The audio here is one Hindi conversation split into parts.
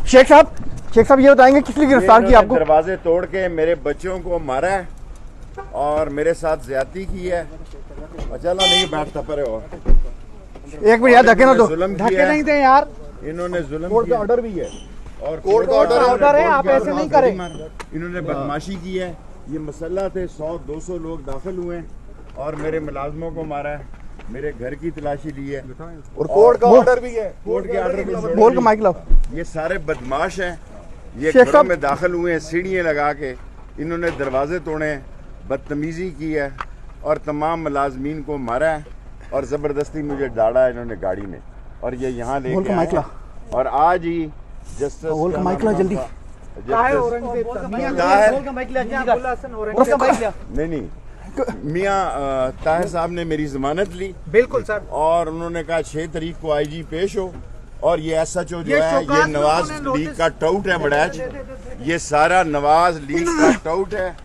शेख साहब ये बताएंगे किस लिए गिरफ्तार किया आपको? दरवाजे तोड़ के मेरे बच्चों को मारा है और मेरे साथ ज्यादती की है। चला नहीं बैठता पर एक मिनट यार, धक्के ना दो। धक्के नहीं थे यार, इन्होंने जुल्म कोर्ट का ऑर्डर भी है और कोर्ट का ऑर्डर है, आप ऐसे नहीं करें। इन्होंने बदमाशी की है। ये मसला थे 100-200 लोग दाखिल हुए हैं और मेरे मुलाजमों को मारा है, मेरे घर की तलाशी ली है और कोर्ट का ऑर्डर भी है। कोर्ट के ऑर्डर को बोल के माइक लाओ। ये सारे बदमाश हैं। ये शेख घरों साहब में दाखिल हुए हैं सीढ़ियाँ लगा के, इन्होंने दरवाजे तोड़े हैं, बदतमीजी की है और तमाम मुलाजमीन को मारा है और ज़बरदस्ती मुझे डाला है इन्होंने गाड़ी में और ये यहाँ लेके आए हैं। और आज ही जस्टिस जल्दी नहीं मियाँ ताहिर साहब ने मेरी जमानत ली। बिल्कुल सर। और उन्होंने कहा 6 तारीख को आईजी पेश हो और ये SHO जो है ये नवाज लीग का टाउट है बड़ैच, ये सारा नवाज लीग का टाउट है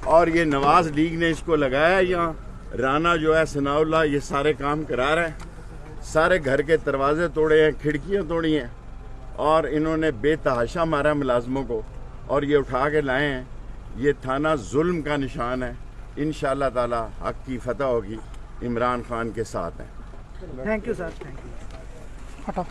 और ये नवाज लीग ने इसको लगाया यहाँ। राना जो है सनाउल्लाह ये सारे काम करा रहा है, सारे घर के दरवाजे तोड़े हैं, खिड़कियाँ तोड़ी हैं और इन्होंने बेतहाशा मारा मुलाजमों को और ये उठा के लाए हैं। ये थाना जुल्म का निशान है। इंशाअल्लाह ताला हक की फतह होगी, इमरान खान के साथ हैं। Thank you sir, thank you. हटाओ।